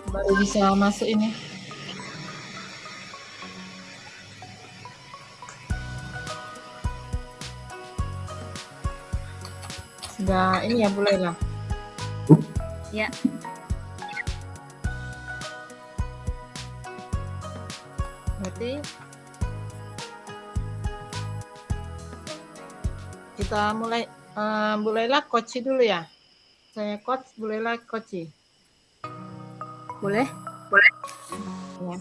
Baru bisa masuk ini. Sudah ini ya, boleh lah. Ya. Berarti kita mulailah coach dulu ya. Saya coach, bolehlah coach. Boleh? Ya.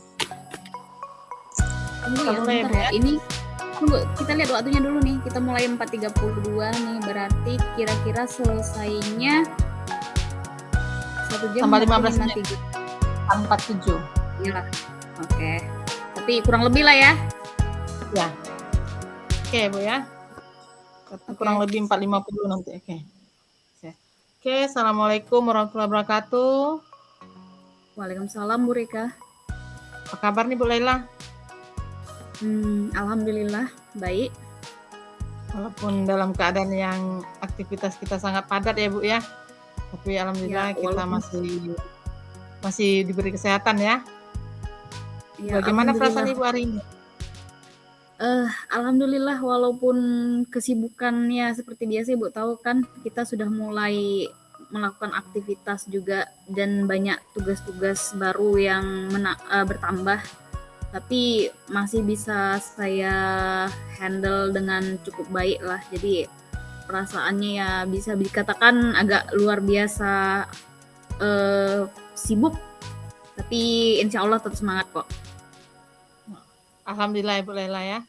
Tunggu Kita ya mulai, sebentar Bu, ya. Ini tunggu, kita lihat waktunya dulu nih. Kita mulai 4.32 nih, berarti kira-kira selesainya 1 jam Tambah 15 menit. 47. Iya. Oke. Tapi kurang lebih lah ya. Ya. Oke, Bu ya. Kurang lebih 4.50 nanti. Oke. Assalamualaikum warahmatullahi wabarakatuh. Waalaikumsalam, Bu Rika. Apa kabar nih, Bu Laila? Alhamdulillah, baik. Walaupun dalam keadaan yang aktivitas kita sangat padat ya, Bu ya. Tapi alhamdulillah Ya, kita masih diberi kesehatan ya. Bagaimana perasaan Ibu hari ini? Alhamdulillah, walaupun kesibukannya seperti biasa, Ibu tahu kan kita sudah mulai melakukan aktivitas juga dan banyak tugas-tugas baru yang bertambah, tapi masih bisa saya handle dengan cukup baik lah. Jadi perasaannya ya bisa dikatakan agak luar biasa sibuk, tapi insya Allah tetap semangat kok. Alhamdulillah Ibu Laila ya.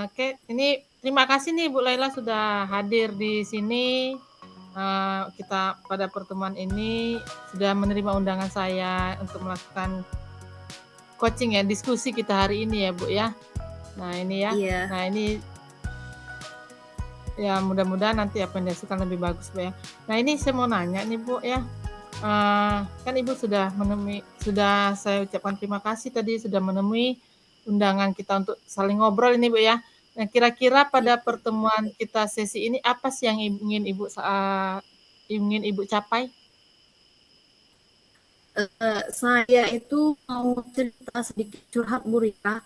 Oke, ini terima kasih nih Bu Laila sudah hadir di sini. Kita pada pertemuan ini sudah menerima undangan saya untuk melakukan coaching ya, diskusi kita hari ini ya Bu ya. Nah ini ya. Iya. Nah ini ya mudah-mudahan nanti apa yang dihasilkan lebih bagus Bu ya. Nah ini saya mau nanya nih Bu ya. Kan Ibu sudah saya ucapkan terima kasih tadi sudah menemui undangan kita untuk saling ngobrol ini Bu ya. Nah kira-kira pada pertemuan kita sesi ini apa sih yang ingin Ibu capai? Saya itu mau cerita sedikit curhat Bu Rika.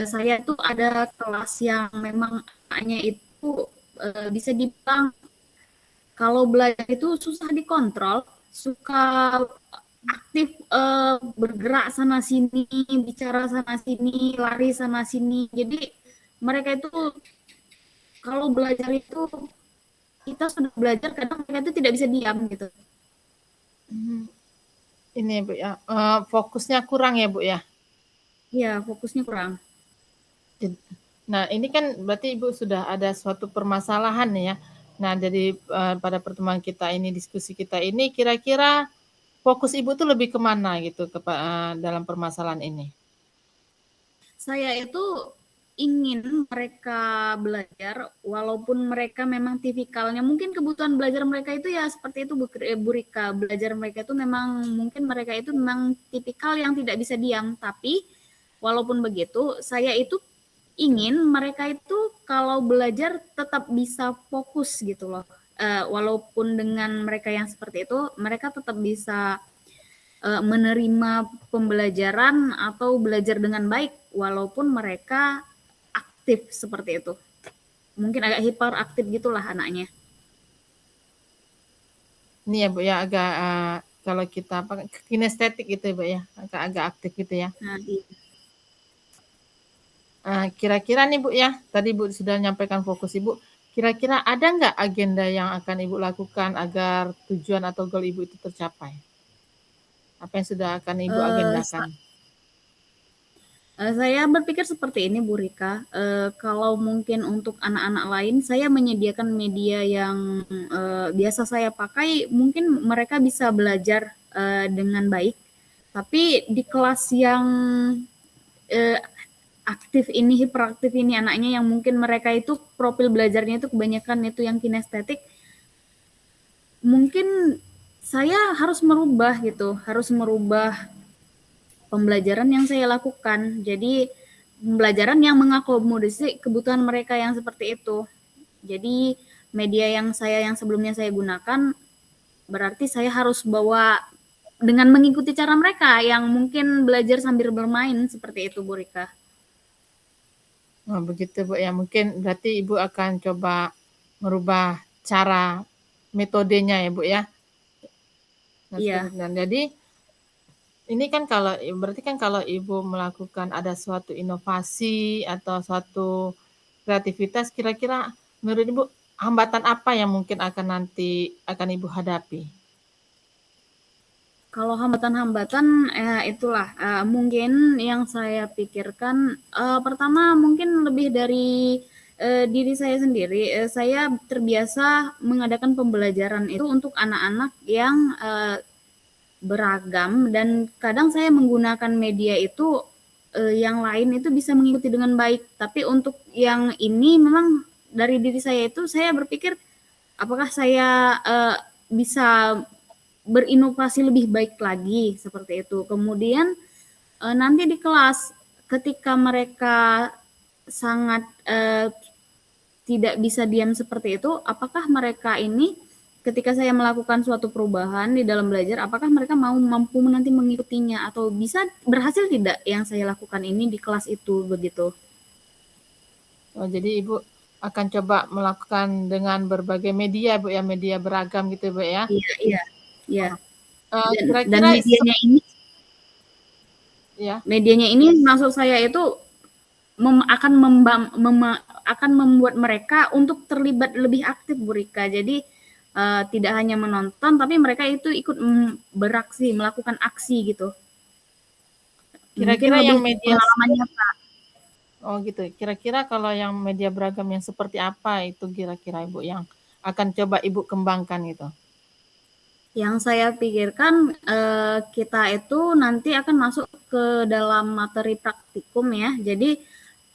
Saya itu ada kelas yang memang anaknya itu bisa dibilang kalau belajar itu susah dikontrol, suka aktif bergerak sana sini, bicara sana sini, lari sana sini. Jadi mereka itu kalau belajar itu kita sudah belajar kadang mereka itu tidak bisa diam gitu. Ini Bu ya, fokusnya kurang ya Bu ya? Iya, fokusnya kurang. Nah ini kan berarti Ibu sudah ada suatu permasalahan ya. Nah jadi pada pertemuan kita ini, diskusi kita ini kira-kira fokus Ibu tuh lebih kemana gitu dalam permasalahan ini? Saya itu ingin mereka belajar walaupun mereka memang tipikalnya mungkin kebutuhan belajar mereka itu ya seperti itu Bu Rika. Belajar mereka itu memang mungkin mereka itu memang tipikal yang tidak bisa diam, tapi walaupun begitu saya itu ingin mereka itu kalau belajar tetap bisa fokus gitu loh. Walaupun dengan mereka yang seperti itu mereka tetap bisa menerima pembelajaran atau belajar dengan baik walaupun mereka aktif seperti itu. Mungkin agak hiperaktif gitulah anaknya. Ini ya Bu ya agak kalau kita kinestetik gitu ya Bu ya, agak aktif gitu ya. Nah, iya. Kira-kira nih Bu ya, tadi Bu sudah menyampaikan fokus Ibu. Kira-kira ada nggak agenda yang akan Ibu lakukan agar tujuan atau goal Ibu itu tercapai? Apa yang sudah akan Ibu agendakan? Saya berpikir seperti ini Bu Rika, kalau mungkin untuk anak-anak lain saya menyediakan media yang biasa saya pakai, mungkin mereka bisa belajar dengan baik. Tapi di kelas yang aktif ini, hiperaktif ini anaknya yang mungkin mereka itu profil belajarnya itu kebanyakan itu yang kinestetik, mungkin saya harus merubah gitu, harus merubah pembelajaran yang saya lakukan. Jadi pembelajaran yang mengakomodasi kebutuhan mereka yang seperti itu. Jadi media yang sebelumnya saya gunakan berarti saya harus bawa dengan mengikuti cara mereka yang mungkin belajar sambil bermain seperti itu, Bu Rika. Oh, begitu Bu ya. Mungkin berarti Ibu akan coba merubah cara metodenya ya Bu ya. Nah, seperti Iya. itu. Nah, jadi ini kan kalau berarti kan kalau Ibu melakukan ada suatu inovasi atau suatu kreativitas, kira-kira menurut Ibu hambatan apa yang mungkin akan nanti akan Ibu hadapi? Kalau hambatan-hambatan, itulah, mungkin yang saya pikirkan, pertama mungkin lebih dari, diri saya sendiri, saya terbiasa mengadakan pembelajaran itu untuk anak-anak yang, beragam dan kadang saya menggunakan media itu, yang lain itu bisa mengikuti dengan baik. Tapi untuk yang ini memang dari diri saya itu saya berpikir, apakah saya, bisa berinovasi lebih baik lagi, seperti itu. Kemudian, nanti di kelas ketika mereka sangat, tidak bisa diam seperti itu, apakah mereka ini ketika saya melakukan suatu perubahan di dalam belajar, apakah mereka mampu nanti mengikutinya atau bisa berhasil tidak yang saya lakukan ini di kelas itu, begitu. Oh, jadi Ibu akan coba melakukan dengan berbagai media Bu ya, media beragam gitu Bu ya? Iya iya iya. Dan Kira-kira ya? medianya ini maksud saya itu akan membuat mereka untuk terlibat lebih aktif, Bu Rika. Jadi tidak hanya menonton, tapi mereka itu ikut beraksi, melakukan aksi gitu. Mungkin Kira-kira yang lebih media pengalaman nyata. oh gitu. Kira-kira kalau yang media beragam yang seperti apa itu kira-kira Ibu yang akan coba Ibu kembangkan itu? Yang saya pikirkan kita itu nanti akan masuk ke dalam materi praktikum ya. Jadi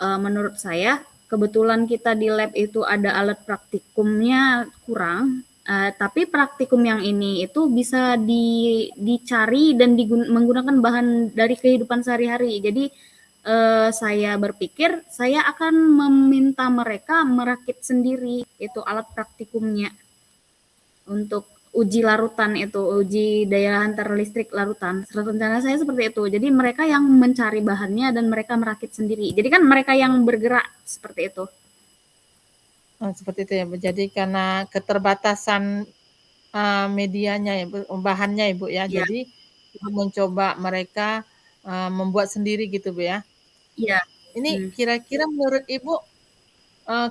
menurut saya kebetulan kita di lab itu ada alat praktikumnya kurang, tapi praktikum yang ini itu bisa dicari dan menggunakan bahan dari kehidupan sehari-hari. Jadi saya berpikir saya akan meminta mereka merakit sendiri itu alat praktikumnya untuk uji larutan itu, uji daya antar listrik larutan. Rencana saya seperti itu. Jadi mereka yang mencari bahannya dan mereka merakit sendiri. Jadi kan mereka yang bergerak seperti itu. Oh, seperti itu ya Bu. Jadi karena keterbatasan medianya ya Bu, bahannya Ibu ya. Iya. Jadi Ibu mencoba mereka membuat sendiri gitu Bu ya. Iya. Ini kira-kira menurut Ibu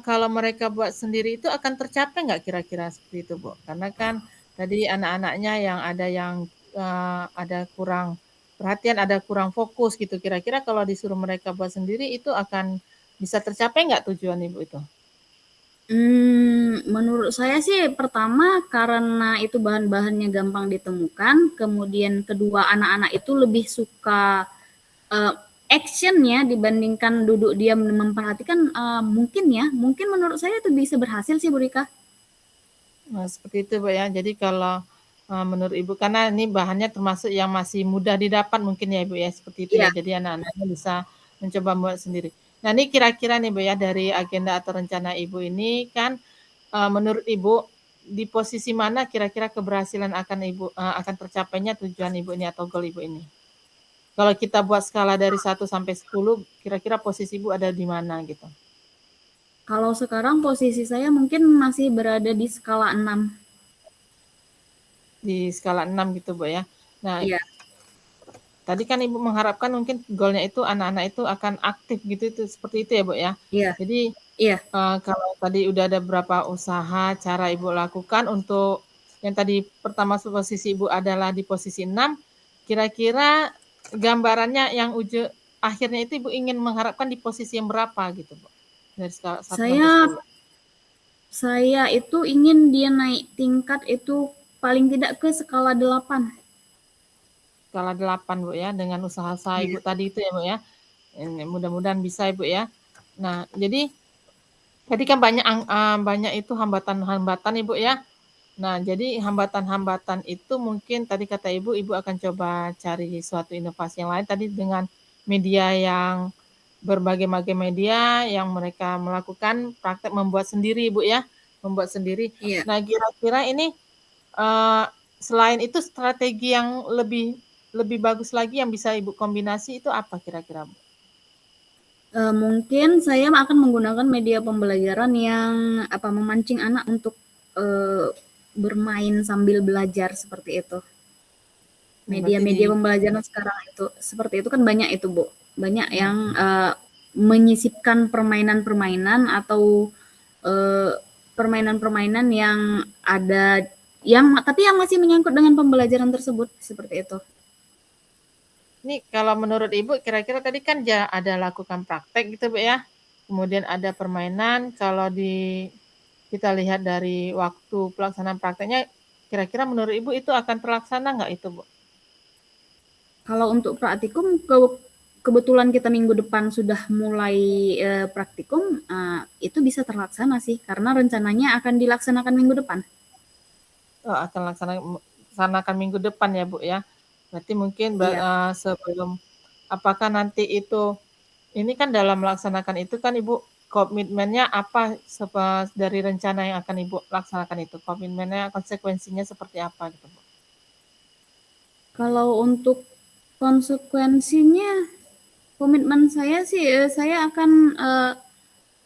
kalau mereka buat sendiri itu akan tercapai nggak kira-kira seperti itu Bu? Karena kan tadi anak-anaknya yang ada kurang perhatian, ada kurang fokus gitu. Kira-kira kalau disuruh mereka buat sendiri itu akan bisa tercapai nggak tujuan Ibu itu? Menurut saya sih pertama karena itu bahan-bahannya gampang ditemukan, kemudian kedua anak-anak itu lebih suka action-nya dibandingkan duduk diam memperhatikan, mungkin menurut saya itu bisa berhasil sih Bu Rika. Nah, seperti itu Bu ya. Jadi kalau menurut Ibu karena ini bahannya termasuk yang masih mudah didapat mungkin ya Ibu ya, seperti itu ya. Iya. Jadi anak-anaknya bisa mencoba membuat sendiri. Nah, ini kira-kira nih Bu ya dari agenda atau rencana Ibu ini kan menurut Ibu di posisi mana kira-kira keberhasilan akan tercapainya tujuan Ibu ini atau goal Ibu ini? Kalau kita buat skala dari 1 sampai 10, kira-kira posisi Ibu ada di mana gitu? Kalau sekarang posisi saya mungkin masih berada di skala 6. Di skala 6 gitu Bu ya. Nah, Iya. tadi kan Ibu mengharapkan mungkin goalnya itu anak-anak itu akan aktif gitu, itu seperti itu ya Bu ya. Iya. Jadi Iya. kalau tadi udah ada beberapa usaha cara Ibu lakukan untuk yang tadi pertama posisi Ibu adalah di posisi 6, kira-kira gambarannya yang akhirnya itu Ibu ingin mengharapkan di posisi yang berapa gitu Bu? Dari skala 1 sampai 10. Saya itu ingin dia naik tingkat itu paling tidak ke skala 8. Skala 8 Bu ya, dengan usaha-usaha Iya. Ibu tadi itu ya Bu ya. Ini mudah-mudahan bisa Ibu ya. Nah, jadi tadi kan banyak itu hambatan-hambatan Ibu ya. Nah, jadi hambatan-hambatan itu mungkin tadi kata Ibu, Ibu akan coba cari suatu inovasi yang lain tadi dengan media yang berbagai-bagai media yang mereka melakukan praktek membuat sendiri Ibu ya, membuat sendiri. Iya. Nah, kira-kira ini, eee selain itu strategi yang lebih bagus lagi yang bisa Ibu kombinasi itu apa kira-kira, Bu? Mungkin saya akan menggunakan media pembelajaran yang memancing anak untuk bermain sambil belajar seperti itu. Berarti Media-media pembelajaran sekarang itu seperti itu kan banyak itu, Bu. Banyak yang menyisipkan permainan-permainan atau permainan-permainan yang ada tapi yang masih menyangkut dengan pembelajaran tersebut seperti itu. Ini kalau menurut Ibu kira-kira tadi kan ada lakukan praktek gitu Bu ya. Kemudian ada permainan, kalau kita lihat dari waktu pelaksanaan prakteknya, kira-kira menurut Ibu itu akan terlaksana nggak itu, Bu? Kalau untuk praktikum, kebetulan kita minggu depan sudah mulai praktikum, itu bisa terlaksana sih, karena rencananya akan dilaksanakan minggu depan. Oh, akan laksanakan minggu depan ya, Bu ya. Berarti mungkin Iya. sebelum apakah nanti itu ini kan dalam melaksanakan itu kan Ibu komitmennya apa dari rencana yang akan Ibu laksanakan itu? Komitmennya, konsekuensinya seperti apa gitu, Bu? Kalau untuk konsekuensinya, komitmen saya sih saya akan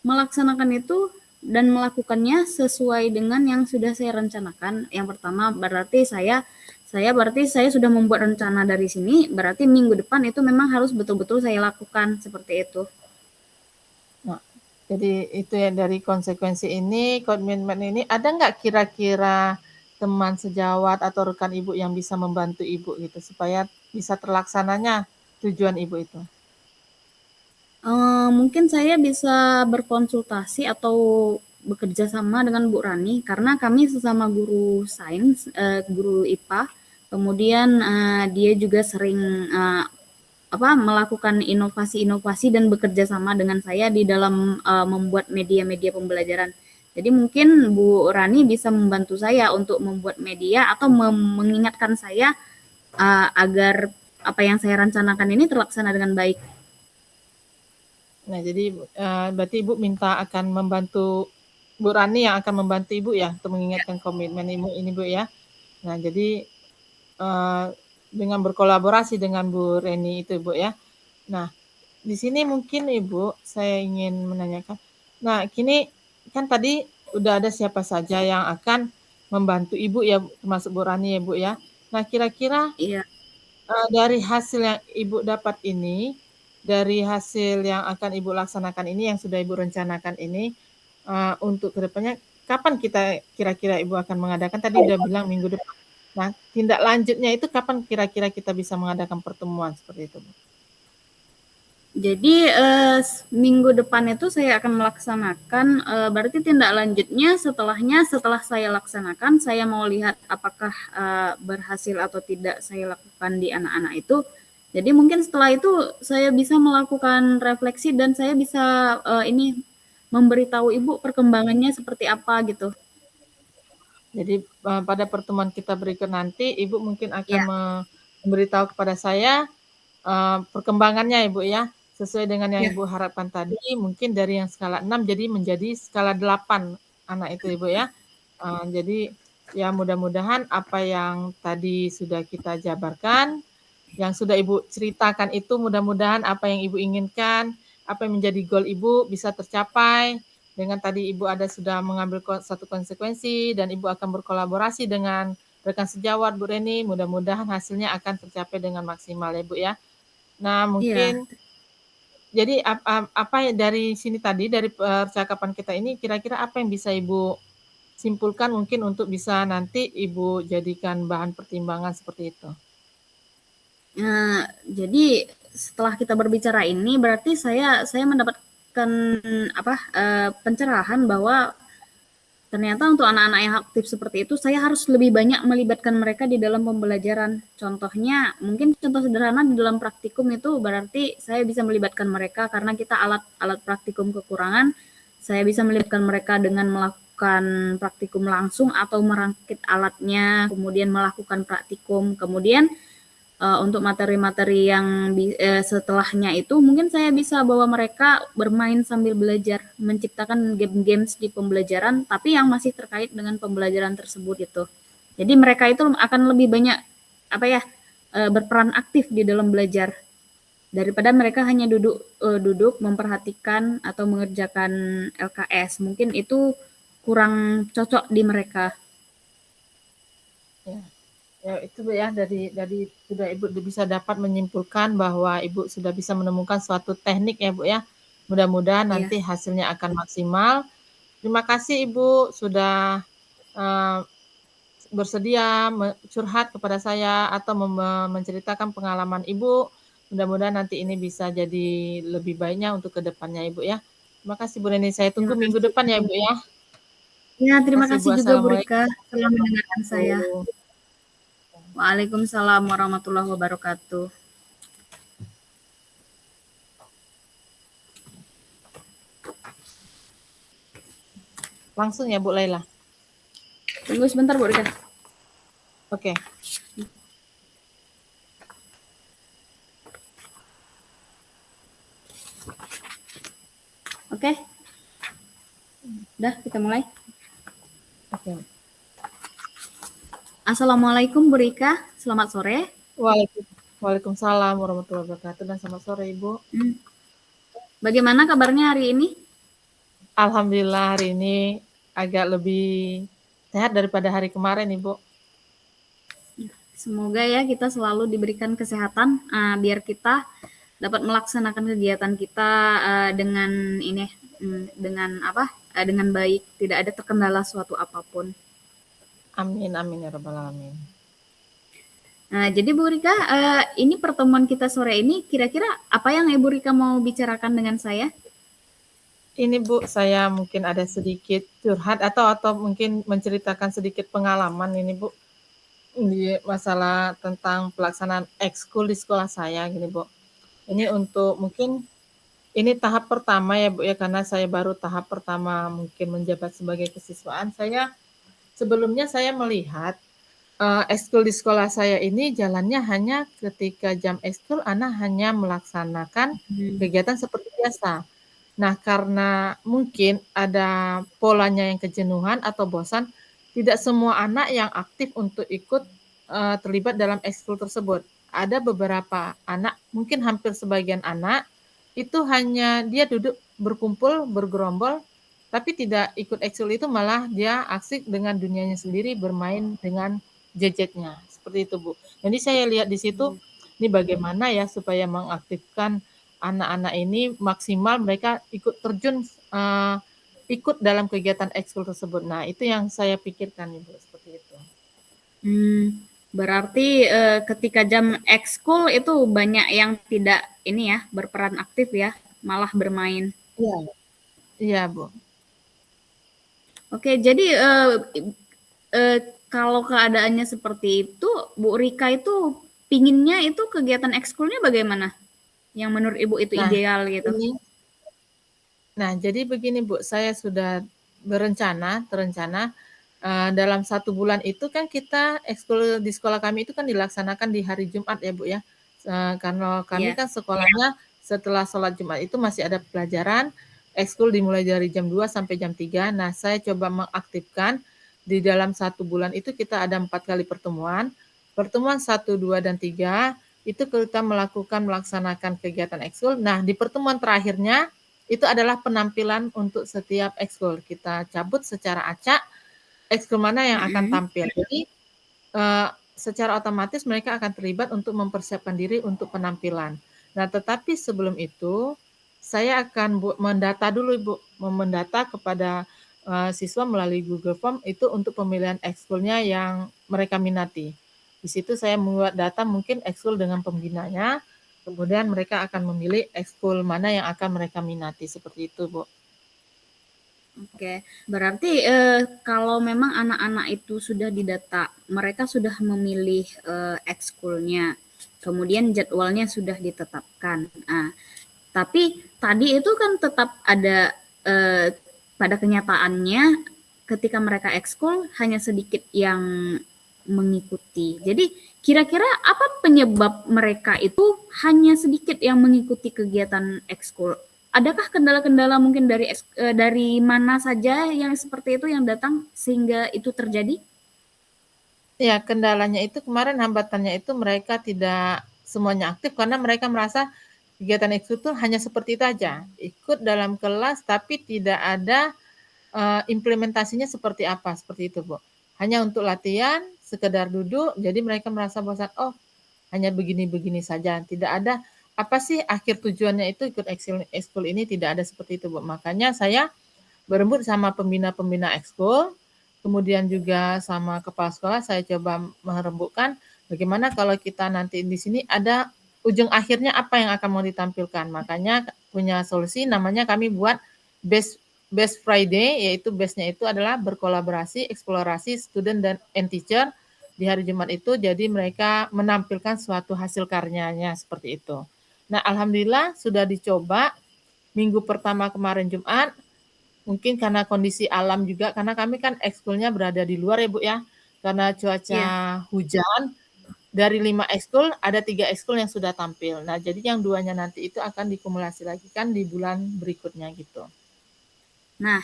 melaksanakan itu dan melakukannya sesuai dengan yang sudah saya rencanakan. Yang pertama berarti saya sudah membuat rencana dari sini, berarti minggu depan itu memang harus betul-betul saya lakukan seperti itu. Nah, jadi itu ya dari konsekuensi ini, komitmen ini, ada nggak kira-kira teman sejawat atau rekan Ibu yang bisa membantu Ibu gitu supaya bisa terlaksananya tujuan Ibu itu? Mungkin saya bisa berkonsultasi atau bekerja sama dengan Bu Rani karena kami sesama guru sains, guru IPA. Kemudian dia juga sering melakukan inovasi-inovasi dan bekerja sama dengan saya di dalam membuat media-media pembelajaran. Jadi mungkin Bu Rani bisa membantu saya untuk membuat media atau mengingatkan saya agar apa yang saya rencanakan ini terlaksana dengan baik. Nah, jadi berarti Ibu minta akan membantu Bu Rani yang akan membantu Ibu ya untuk mengingatkan komitmen Ibu ini, Bu ya. Nah, jadi dengan berkolaborasi dengan Bu Reni itu, Bu ya. Nah, di sini mungkin Ibu saya ingin menanyakan. Nah, kini kan tadi udah ada siapa saja yang akan membantu Ibu ya, termasuk Bu Rani ya, Bu ya. Nah, kira-kira Iya. dari hasil yang Ibu dapat ini, dari hasil yang akan Ibu laksanakan ini, yang sudah Ibu rencanakan ini, untuk kedepannya, kapan kira-kira Ibu akan mengadakan? Tadi udah bilang minggu depan. Nah, tindak lanjutnya itu kapan kira-kira kita bisa mengadakan pertemuan seperti itu, Bu? Jadi minggu depan itu saya akan melaksanakan, berarti tindak lanjutnya setelah saya laksanakan, saya mau lihat apakah berhasil atau tidak saya lakukan di anak-anak itu. Jadi mungkin setelah itu saya bisa melakukan refleksi dan saya bisa memberitahu Ibu perkembangannya seperti apa gitu. Jadi pada pertemuan kita berikut nanti, Ibu mungkin akan Ya. memberitahu kepada saya perkembangannya Ibu ya, sesuai dengan yang Ya. Ibu harapkan tadi, mungkin dari yang skala 6 jadi menjadi skala 8 anak itu Ibu ya. Jadi ya mudah-mudahan apa yang tadi sudah kita jabarkan, yang sudah Ibu ceritakan itu mudah-mudahan apa yang Ibu inginkan, apa yang menjadi goal Ibu bisa tercapai. Dengan tadi Ibu sudah mengambil satu konsekuensi dan Ibu akan berkolaborasi dengan rekan sejawat Bu Reni, mudah-mudahan hasilnya akan tercapai dengan maksimal ya Bu ya. Nah Iya. mungkin jadi apa dari sini tadi, dari percakapan kita ini kira-kira apa yang bisa Ibu simpulkan mungkin untuk bisa nanti Ibu jadikan bahan pertimbangan seperti itu? Jadi setelah kita berbicara ini berarti saya mendapatkan pencerahan bahwa ternyata untuk anak-anak yang aktif seperti itu saya harus lebih banyak melibatkan mereka di dalam pembelajaran. Contohnya mungkin contoh sederhana di dalam praktikum itu berarti saya bisa melibatkan mereka karena kita alat praktikum kekurangan. Saya bisa melibatkan mereka dengan melakukan praktikum langsung atau merangkit alatnya, kemudian melakukan praktikum, kemudian untuk materi-materi yang setelahnya itu mungkin saya bisa bawa mereka bermain sambil belajar, menciptakan game-games di pembelajaran tapi yang masih terkait dengan pembelajaran tersebut gitu. Jadi mereka itu akan lebih banyak berperan aktif di dalam belajar daripada mereka hanya duduk memperhatikan atau mengerjakan LKS. Mungkin itu kurang cocok di mereka. Ya. Ya itu Bu ya, dari sudah Ibu bisa dapat menyimpulkan bahwa Ibu sudah bisa menemukan suatu teknik ya Bu ya. Mudah-mudahan Iya. nanti hasilnya akan maksimal. Terima kasih Ibu sudah bersedia curhat kepada saya atau menceritakan pengalaman Ibu. Mudah-mudahan nanti ini bisa jadi lebih baiknya untuk kedepannya Ibu ya. Terima kasih Bu Reni. Saya Terima tunggu minggu kasih. depan ya Ibu ya. Ya, terima Terima kasih kasih Bu. juga Bu Assalamualaikum Rika telah mendengarkan saya. warahmatullahi Waalaikumsalam warahmatullahi wabarakatuh. Langsung ya Bu Laila. Tunggu sebentar Bu Rika. Oke. Oke. Udah, kita mulai. Oke. Assalamualaikum Bu Rika, selamat sore. Waalaikumsalam warahmatullahi wabarakatuh dan selamat sore Ibu. Bagaimana kabarnya hari ini? Alhamdulillah hari ini agak lebih sehat daripada hari kemarin Ibu. Semoga ya kita selalu diberikan kesehatan biar kita dapat melaksanakan kegiatan kita dengan baik, tidak ada terkendala suatu apapun. Amin amin ya rabbal alamin. Nah, jadi Bu Rika, ini pertemuan kita sore ini kira-kira apa yang Ibu Rika mau bicarakan dengan saya? Ini Bu, saya mungkin ada sedikit curhat atau mungkin menceritakan sedikit pengalaman ini Bu di masalah tentang pelaksanaan ekskul di sekolah saya gini Bu. Ini untuk mungkin ini tahap pertama ya Bu ya, karena saya baru tahap pertama mungkin menjabat sebagai kesiswaan. Sebelumnya saya melihat ekskul di sekolah saya ini jalannya hanya ketika jam ekskul anak hanya melaksanakan kegiatan seperti biasa. Nah, karena mungkin ada polanya yang kejenuhan atau bosan, tidak semua anak yang aktif untuk ikut terlibat dalam ekskul tersebut. Ada beberapa anak, mungkin hampir sebagian anak, itu hanya dia duduk berkumpul, bergerombol, tapi tidak ikut ekskul itu malah dia asik dengan dunianya sendiri bermain dengan gadgetnya. Seperti itu, Bu. Jadi saya lihat di situ, ini bagaimana ya supaya mengaktifkan anak-anak ini maksimal mereka ikut terjun ikut dalam kegiatan ekskul tersebut. Nah, itu yang saya pikirkan Ibu seperti itu. Berarti ketika jam ekskul itu banyak yang tidak ini ya berperan aktif ya, malah bermain. Iya, iya Bu. Oke, jadi kalau keadaannya seperti itu, Bu Rika itu pinginnya itu kegiatan ekskulnya bagaimana? Yang menurut Ibu itu ideal gitu. Jadi begini Bu, saya sudah terencana dalam 1 bulan itu kan kita ekskul di sekolah kami itu kan dilaksanakan di hari Jumat ya Bu ya. Karena kami kan sekolahnya setelah sholat Jumat itu masih ada pelajaran, ekskul dimulai dari jam 2 sampai jam 3. Nah, saya coba mengaktifkan di dalam 1 bulan itu kita ada 4 kali pertemuan. Pertemuan 1, 2, dan 3 itu kita melaksanakan kegiatan ekskul. Nah, di pertemuan terakhirnya itu adalah penampilan untuk setiap ekskul. Kita cabut secara acak ekskul mana yang akan tampil. Jadi secara otomatis mereka akan terlibat untuk mempersiapkan diri untuk penampilan. Nah, tetapi sebelum itu saya akan mendata dulu Ibu, mendata kepada siswa melalui Google Form itu untuk pemilihan ekskulnya yang mereka minati. Di situ saya membuat data mungkin ekskul dengan pembinanya, kemudian mereka akan memilih ekskul mana yang akan mereka minati, seperti itu Bu. Oke, berarti kalau memang anak-anak itu sudah didata, mereka sudah memilih ekskulnya, kemudian jadwalnya sudah ditetapkan. Nah, tapi tadi itu kan tetap ada pada kenyataannya ketika mereka ekskul hanya sedikit yang mengikuti. Jadi kira-kira apa penyebab mereka itu hanya sedikit yang mengikuti kegiatan ekskul? Adakah kendala-kendala mungkin dari mana saja yang seperti itu yang datang sehingga itu terjadi? Ya, kendalanya itu kemarin hambatannya itu mereka tidak semuanya aktif karena mereka merasa kegiatan ekskul itu hanya seperti itu aja, ikut dalam kelas tapi tidak ada, implementasinya seperti apa, seperti itu, Bu. Hanya untuk latihan, sekedar duduk, jadi mereka merasa bosan, "Oh, hanya begini-begini saja." Tidak ada, apa sih akhir tujuannya itu ikut ekskul ini, tidak ada seperti itu, Bu. Makanya saya berembuk sama pembina-pembina ekskul, kemudian juga sama kepala sekolah saya coba merembukkan bagaimana kalau kita nanti di sini ada ujung akhirnya apa yang akan mau ditampilkan. Makanya punya solusi namanya kami buat Best Best Friday, yaitu best-nya itu adalah berkolaborasi, eksplorasi student dan teacher di hari Jumat itu, jadi mereka menampilkan suatu hasil karyanya seperti itu. Nah, alhamdulillah sudah dicoba minggu pertama kemarin Jumat. Mungkin karena kondisi alam juga, karena kami kan ekskulnya berada di luar ya Bu ya, karena cuaca Iya. hujan, dari 5 ekskul ada 3 ekskul yang sudah tampil. Nah, jadi yang 2-nya nanti itu akan dikumulasi lagi kan di bulan berikutnya gitu. Nah,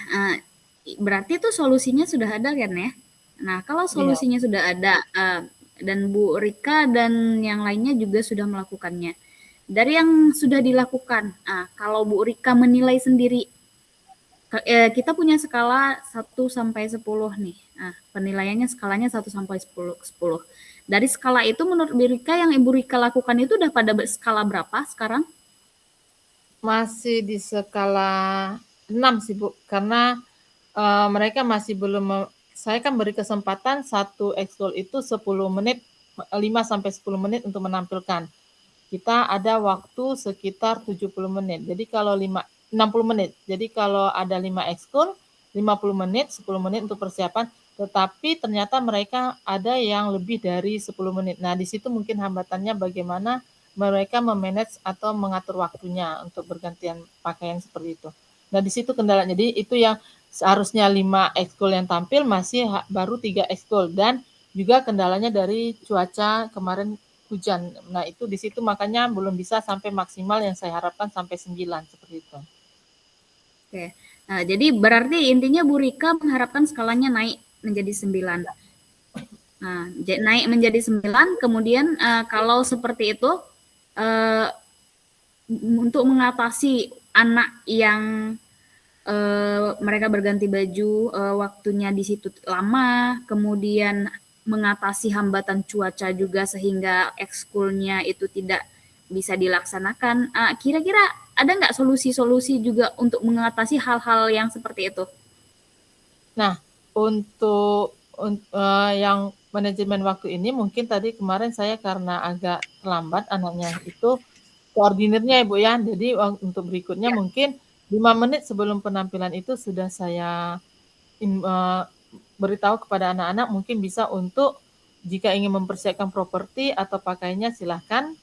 berarti itu solusinya sudah ada kan ya? Nah, kalau Iya. solusinya sudah ada, dan Bu Rika dan yang lainnya juga sudah melakukannya. Dari yang sudah dilakukan, kalau Bu Rika menilai sendiri, kita punya skala 1 sampai 10 nih. Nah, penilaiannya skalanya 1 sampai 10. Dari skala itu menurut Bu Rika yang Ibu Rika lakukan itu udah pada skala berapa sekarang? Masih di skala 6 sih Bu, karena, mereka masih belum saya kan beri kesempatan satu ekskul itu 10 menit, 5 sampai 10 menit untuk menampilkan. Kita ada waktu sekitar 70 menit. Jadi kalau 60 menit. Jadi kalau ada 5 ekskul, 50 menit, 10 menit untuk persiapan, tetapi ternyata mereka ada yang lebih dari 10 menit. Nah, di situ mungkin hambatannya bagaimana mereka memanage atau mengatur waktunya untuk bergantian pakaian seperti itu. Nah, di situ kendala. Jadi itu yang seharusnya 5 ekskul yang tampil masih baru 3 ekskul dan juga kendalanya dari cuaca kemarin hujan. Nah, itu di situ makanya belum bisa sampai maksimal yang saya harapkan sampai 9 seperti itu. Oke. Nah, jadi berarti intinya Bu Rika mengharapkan skalanya naik menjadi 9. Nah, naik menjadi 9, kemudian kalau seperti itu, untuk mengatasi anak yang mereka berganti baju, waktunya di situ lama, kemudian mengatasi hambatan cuaca juga sehingga ekskulnya itu tidak bisa dilaksanakan. Kira-kira ada nggak solusi-solusi juga untuk mengatasi hal-hal yang seperti itu? Nah, untuk yang manajemen waktu ini mungkin tadi kemarin saya karena agak terlambat anaknya itu koordinirnya ya Bu ya. Jadi untuk berikutnya Ya. mungkin 5 menit sebelum penampilan itu sudah saya beritahu kepada anak-anak mungkin bisa untuk jika ingin mempersiapkan properti atau pakaiannya silahkan.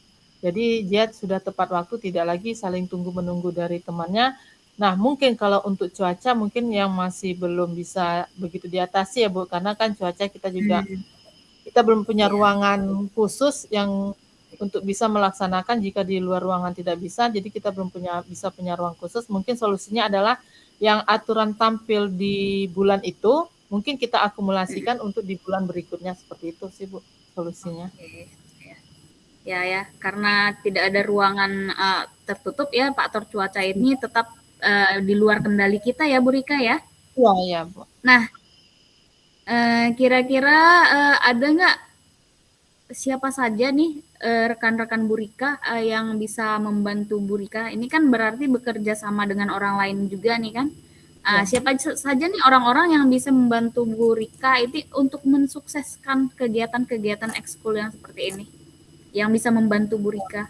Jadi dia sudah tepat waktu, tidak lagi saling tunggu-menunggu dari temannya. Nah, mungkin kalau untuk cuaca mungkin yang masih belum bisa begitu diatasi ya Bu, karena kan cuaca kita belum punya Ya. ruangan khusus yang untuk bisa melaksanakan jika di luar ruangan tidak bisa, jadi kita belum punya ruang khusus. Mungkin solusinya adalah yang aturan tampil di bulan itu, mungkin kita akumulasikan untuk di bulan berikutnya, seperti itu sih Bu, solusinya. Oke. Ya, karena tidak ada ruangan tertutup ya, faktor cuaca ini tetap di luar kendali kita ya, Bu Rika ya. Iya iya Bu. Nah, kira-kira ada nggak siapa saja nih rekan-rekan Bu Rika yang bisa membantu Bu Rika? Ini kan berarti bekerja sama dengan orang lain juga nih kan? Ya. Siapa saja nih orang-orang yang bisa membantu Bu Rika itu untuk mensukseskan kegiatan-kegiatan ekskul yang seperti ini? Yang bisa membantu Bu Rika?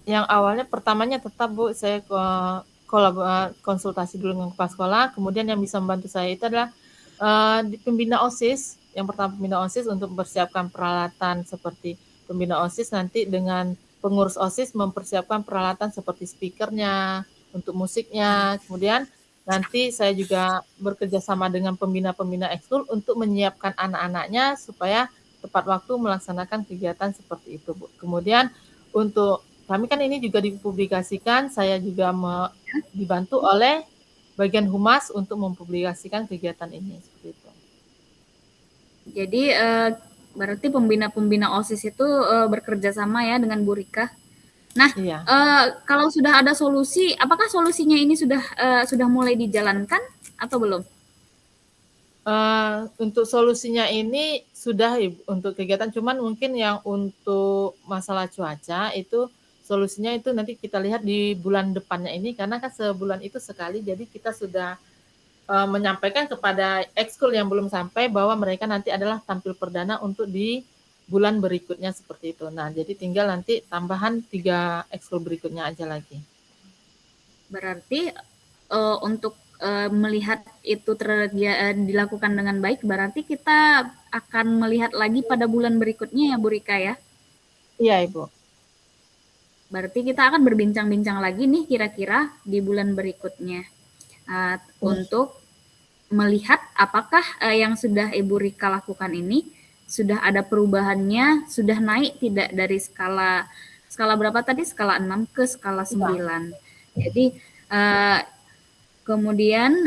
Yang awalnya pertamanya tetap Bu, saya konsultasi dulu dengan kepala sekolah, kemudian yang bisa membantu saya itu adalah di pembina OSIS. Yang pertama pembina OSIS untuk mempersiapkan peralatan seperti pembina OSIS nanti dengan pengurus OSIS mempersiapkan peralatan seperti speakernya, untuk musiknya. Kemudian nanti saya juga bekerja sama dengan pembina-pembina ekskul untuk menyiapkan anak-anaknya supaya tepat waktu melaksanakan kegiatan seperti itu, Bu. Kemudian untuk kami kan ini juga dipublikasikan, saya juga dibantu oleh bagian humas untuk mempublikasikan kegiatan ini, seperti itu. Jadi berarti pembina-pembina OSIS itu bekerja sama ya dengan Bu Rika. Nah, Iya. kalau sudah ada solusi, apakah solusinya ini sudah mulai dijalankan atau belum? Untuk solusinya ini sudah untuk kegiatan, cuman mungkin yang untuk masalah cuaca itu solusinya itu nanti kita lihat di bulan depannya ini, karena kan sebulan itu sekali, jadi kita sudah menyampaikan kepada ekskul yang belum sampai bahwa mereka nanti adalah tampil perdana untuk di bulan berikutnya seperti itu. Nah, jadi tinggal nanti tambahan 3 ekskul berikutnya aja lagi. Berarti untuk melihat itu dilakukan dengan baik, berarti kita akan melihat lagi pada bulan berikutnya ya Bu Rika ya? Iya Ibu. Berarti kita akan berbincang-bincang lagi nih kira-kira di bulan berikutnya untuk melihat apakah yang sudah Ibu Rika lakukan ini sudah ada perubahannya, sudah naik tidak dari skala berapa tadi? Skala 6 ke skala 9. Jadi kemudian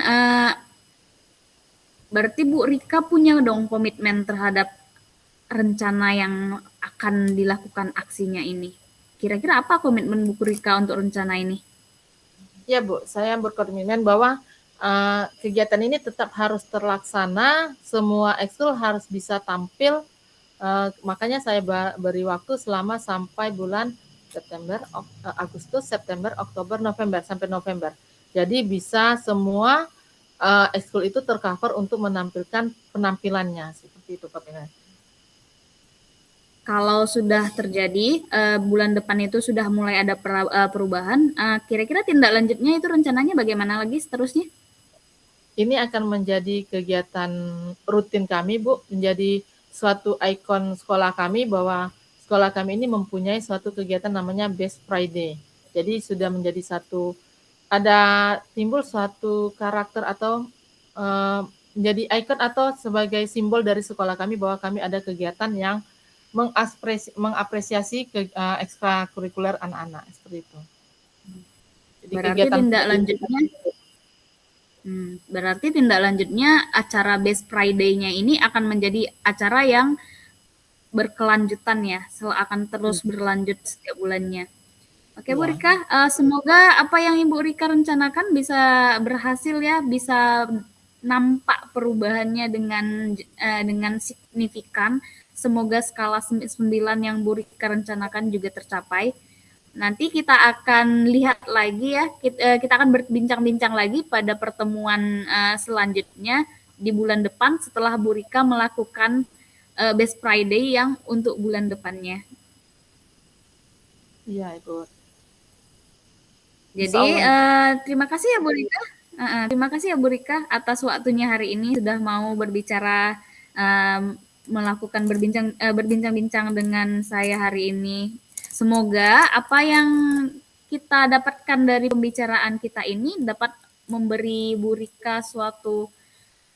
berarti Bu Rika punya dong komitmen terhadap rencana yang akan dilakukan aksinya ini. Kira-kira apa komitmen Bu Rika untuk rencana ini? Ya Bu, saya berkomitmen bahwa kegiatan ini tetap harus terlaksana, semua ekskul harus bisa tampil, makanya saya beri waktu selama sampai bulan September, Agustus, September, Oktober, November, sampai November. Jadi bisa semua ekskul itu tercover untuk menampilkan penampilannya, seperti itu Pak Pina. Kalau sudah terjadi bulan depan itu sudah mulai ada perubahan, kira-kira tindak lanjutnya itu rencananya bagaimana lagi seterusnya? Ini akan menjadi kegiatan rutin kami, Bu, menjadi suatu ikon sekolah kami bahwa sekolah kami ini mempunyai suatu kegiatan namanya Best Friday. Jadi sudah menjadi ada timbul suatu karakter atau menjadi ikon atau sebagai simbol dari sekolah kami bahwa kami ada kegiatan yang mengapresiasi ekstrakurikuler anak-anak seperti itu. Jadi berarti tindak lanjutnya berarti tindak lanjutnya acara Best Friday-nya ini akan menjadi acara yang berkelanjutan ya, akan terus berlanjut setiap bulannya. Oke Bu Rika, semoga apa yang Ibu Rika rencanakan bisa berhasil ya, bisa nampak perubahannya dengan signifikan. Semoga skala 9 yang Bu Rika rencanakan juga tercapai. Nanti kita akan lihat lagi ya, kita akan berbincang-bincang lagi pada pertemuan selanjutnya di bulan depan setelah Bu Rika melakukan Best Friday yang untuk bulan depannya. Iya, Ibu. Jadi terima kasih ya Bu Rika. Terima kasih ya Bu Rika atas waktunya hari ini sudah mau berbicara, melakukan berbincang-bincang dengan saya hari ini. Semoga apa yang kita dapatkan dari pembicaraan kita ini dapat memberi Bu Rika suatu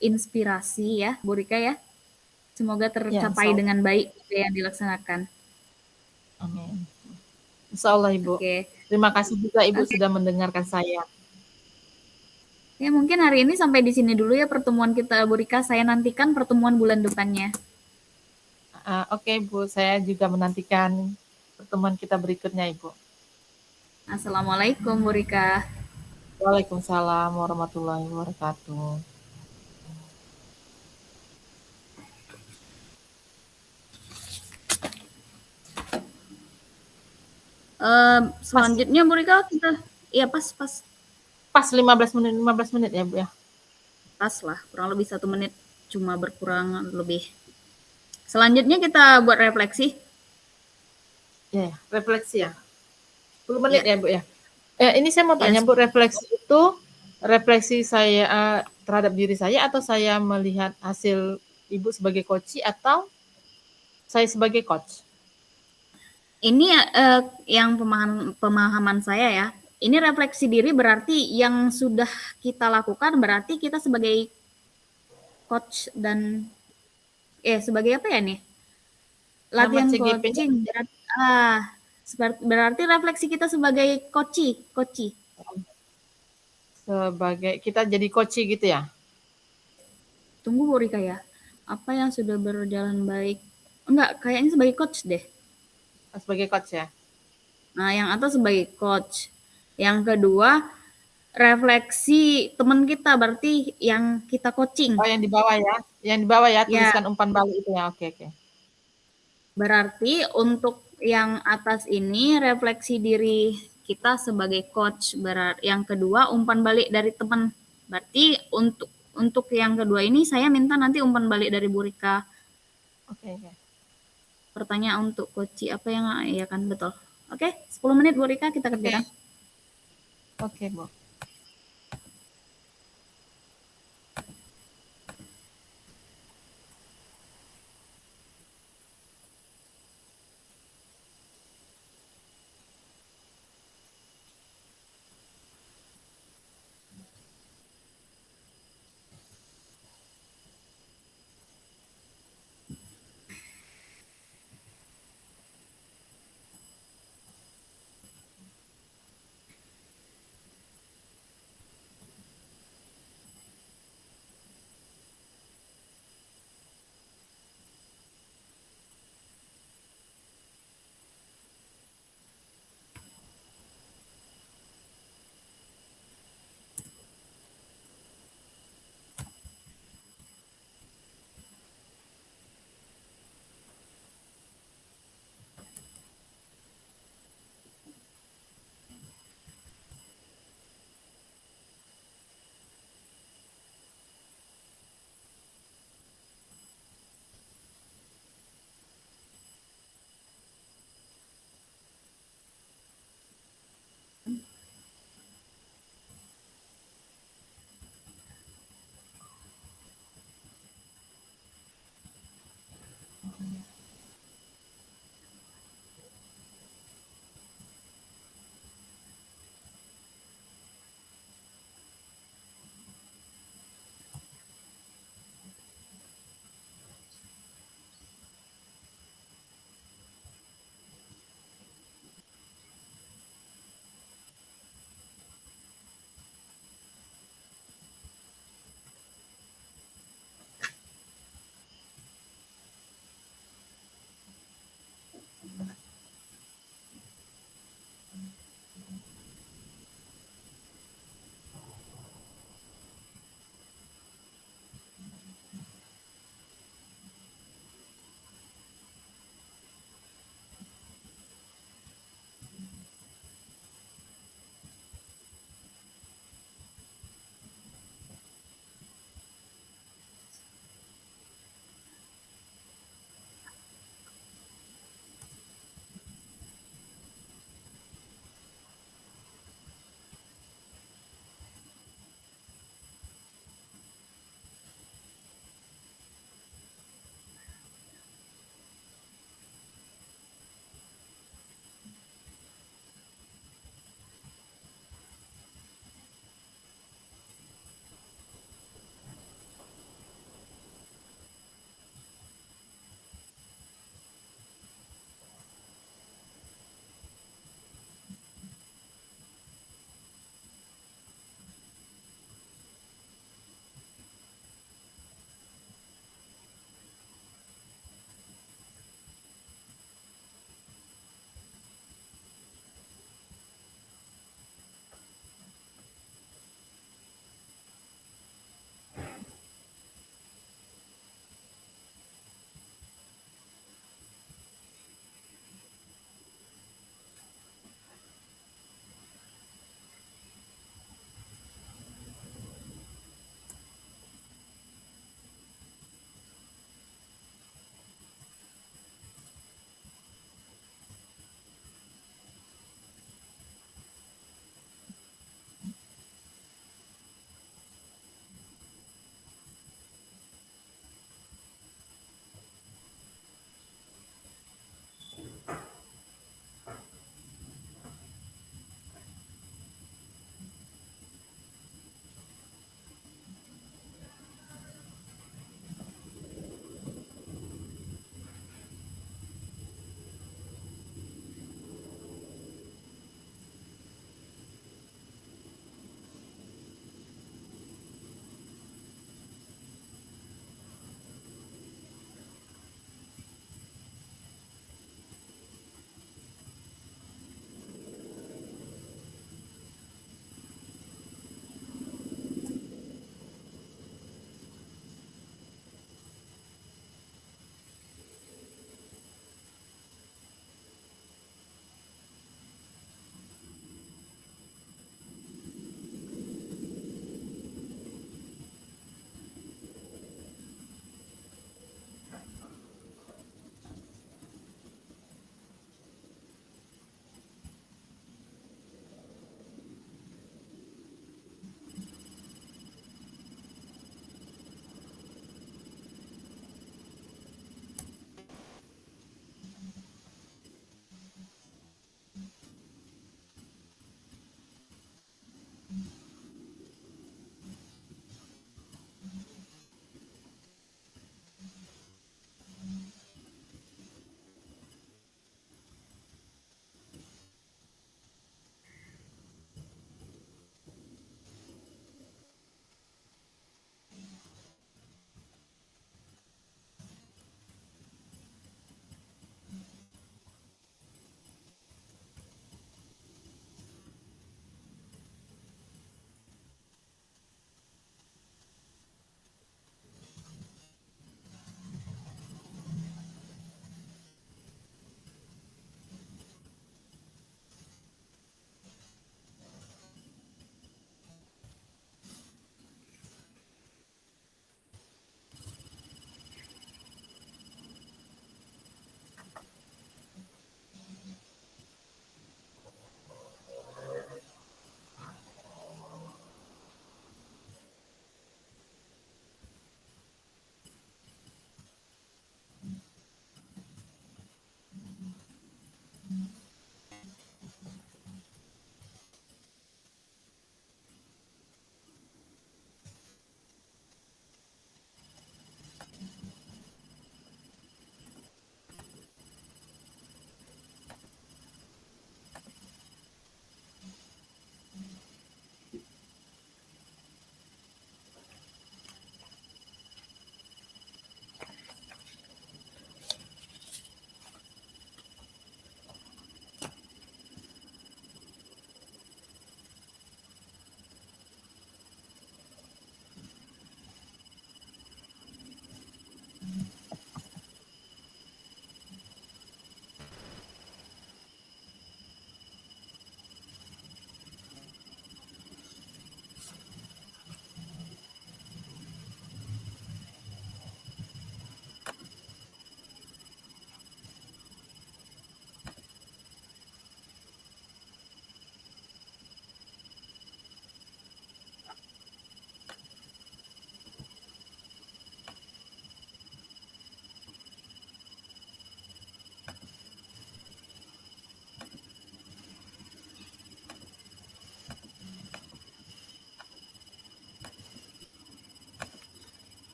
inspirasi ya, Bu Rika ya. Semoga tercapai dengan baik yang dilaksanakan. Amin. Insya Allah Ibu. Oke. Terima kasih juga Ibu sudah mendengarkan saya. Ya mungkin hari ini sampai di sini dulu ya pertemuan kita Bu Rika. Saya nantikan pertemuan bulan depannya. Oke Bu, saya juga menantikan pertemuan kita berikutnya Ibu. Assalamualaikum Bu Rika. Waalaikumsalam warahmatullahi wabarakatuh. Selanjutnya Bu Rika kita iya pas 15 menit ya Bu ya. Pas lah, kurang lebih 1 menit, cuma berkurang lebih. Selanjutnya kita buat refleksi. Ya, refleksi ya. 10 menit ya Bu ya. Ini saya mau tanya Bu, refleksi saya terhadap diri saya atau saya melihat hasil Ibu sebagai coach atau saya sebagai coach? Ini yang pemahaman saya ya. Ini refleksi diri berarti yang sudah kita lakukan berarti kita sebagai coach dan sebagai apa ya nih? Latihan coaching. Berarti refleksi kita sebagai coach. Sebagai kita jadi coach gitu ya? Tunggu Bu Rika ya. Apa yang sudah berjalan baik? Enggak, kayaknya sebagai coach deh. Sebagai coach ya? Nah, yang atau sebagai coach. Yang kedua, refleksi teman kita, berarti yang kita coaching. Oh, yang di bawah ya? Yang di bawah ya, Ya, tuliskan umpan balik itu ya. Oke, oke. berarti untuk yang atas ini refleksi diri kita sebagai coach. Yang kedua, umpan balik dari teman. Berarti untuk yang kedua ini saya minta nanti umpan balik dari Bu Rika. Oke, oke. Pertanyaan untuk coach apa yang ya kan betul. Oke, 10 menit Bu Rika kita Oke. kerjakan. Oke, Bu.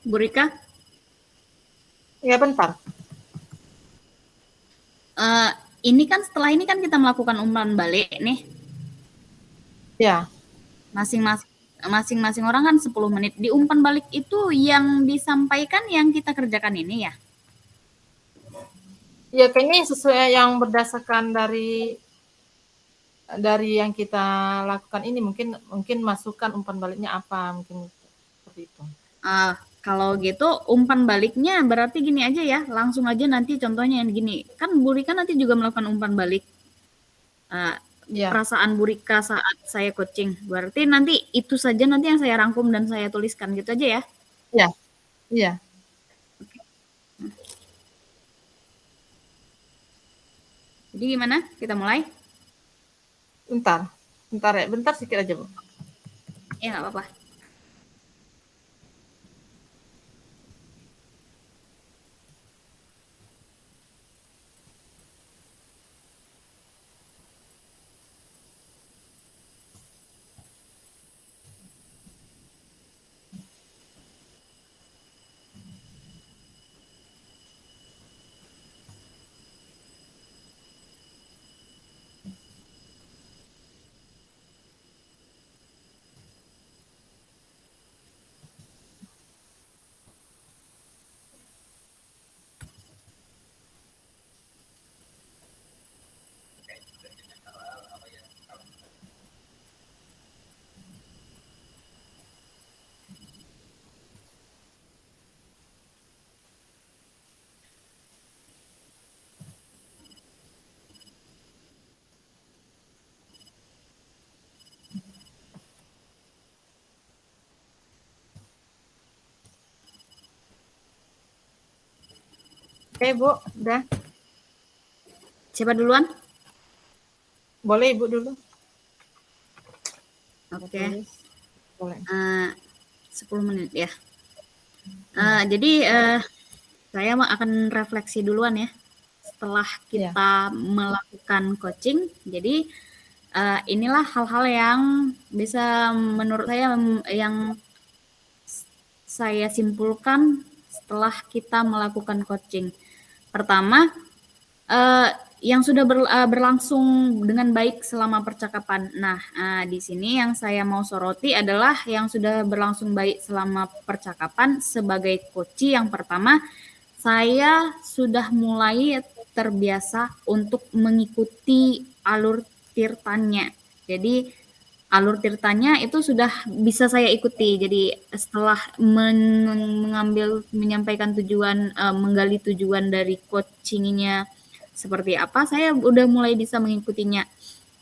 Bu Rika? Ya, bentar. Ini kan setelah ini kan kita melakukan umpan balik nih. Ya. Masing-masing orang kan 10 menit. Di umpan balik itu yang disampaikan yang kita kerjakan ini ya? Ya, kayaknya sesuai yang berdasarkan dari yang kita lakukan ini, mungkin masukan umpan baliknya apa, mungkin seperti itu. Kalau gitu umpan baliknya berarti gini aja ya, langsung aja nanti contohnya yang gini. Kan Bu Rika nanti juga melakukan umpan balik. Ya. Perasaan Bu Rika saat saya coaching. Berarti nanti itu saja nanti yang saya rangkum dan saya tuliskan gitu aja ya? Iya. Iya. Jadi gimana? Kita mulai? Bentar sedikit aja, Bu. Ya, nggak apa-apa. Oke, Bu, udah. Siapa duluan? Boleh Ibu dulu. Oke. Boleh. 10 menit ya. Jadi saya akan refleksi duluan ya. Setelah kita melakukan coaching, jadi inilah hal-hal yang bisa menurut saya yang saya simpulkan setelah kita melakukan coaching. Pertama, yang sudah berlangsung dengan baik selama percakapan. Nah, di sini yang saya mau soroti adalah yang sudah berlangsung baik selama percakapan sebagai coach. Yang pertama, saya sudah mulai terbiasa untuk mengikuti alur tirtanya. Jadi alur tirtanya itu sudah bisa saya ikuti. Jadi setelah menyampaikan tujuan, menggali tujuan dari coachingnya seperti apa, saya udah mulai bisa mengikutinya.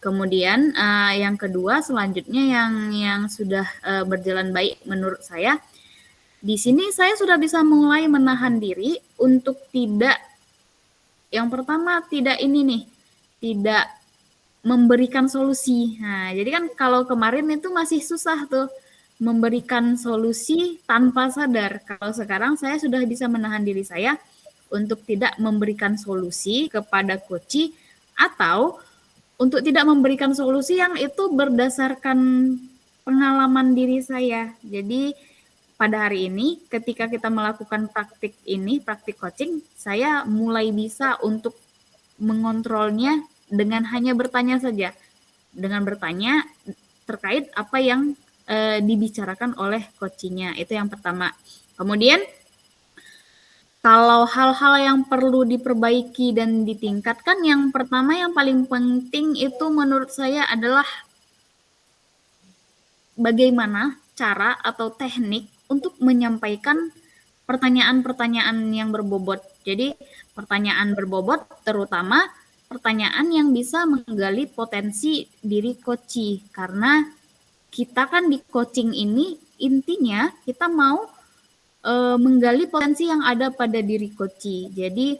Kemudian yang kedua selanjutnya yang sudah berjalan baik menurut saya, di sini saya sudah bisa mulai menahan diri untuk tidak, yang pertama tidak memberikan solusi. Nah, jadi kan kalau kemarin itu masih susah tuh memberikan solusi tanpa sadar. Kalau sekarang saya sudah bisa menahan diri saya untuk tidak memberikan solusi kepada coach atau untuk tidak memberikan solusi yang itu berdasarkan pengalaman diri saya. Jadi pada hari ini ketika kita melakukan praktik coaching, saya mulai bisa untuk mengontrolnya dengan hanya bertanya saja. Dengan bertanya terkait apa yang dibicarakan oleh coachnya. Itu yang pertama. Kemudian kalau hal-hal yang perlu diperbaiki dan ditingkatkan, yang pertama yang paling penting itu menurut saya adalah bagaimana cara atau teknik untuk menyampaikan pertanyaan-pertanyaan yang berbobot. Jadi pertanyaan berbobot terutama pertanyaan yang bisa menggali potensi diri coach, karena kita kan di coaching ini intinya kita mau menggali potensi yang ada pada diri coach. Jadi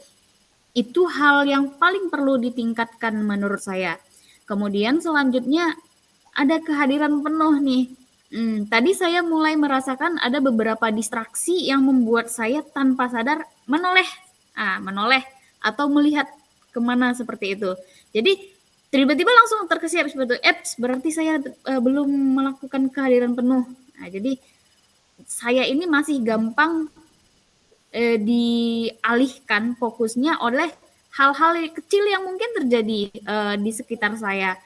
itu hal yang paling perlu ditingkatkan menurut saya. Kemudian selanjutnya ada kehadiran penuh nih. Tadi saya mulai merasakan ada beberapa distraksi yang membuat saya tanpa sadar menoleh atau melihat kemana seperti itu. Jadi tiba-tiba langsung terkesiap seperti itu. Berarti saya belum melakukan kehadiran penuh. Nah, jadi saya ini masih gampang dialihkan fokusnya oleh hal-hal kecil yang mungkin terjadi di sekitar saya,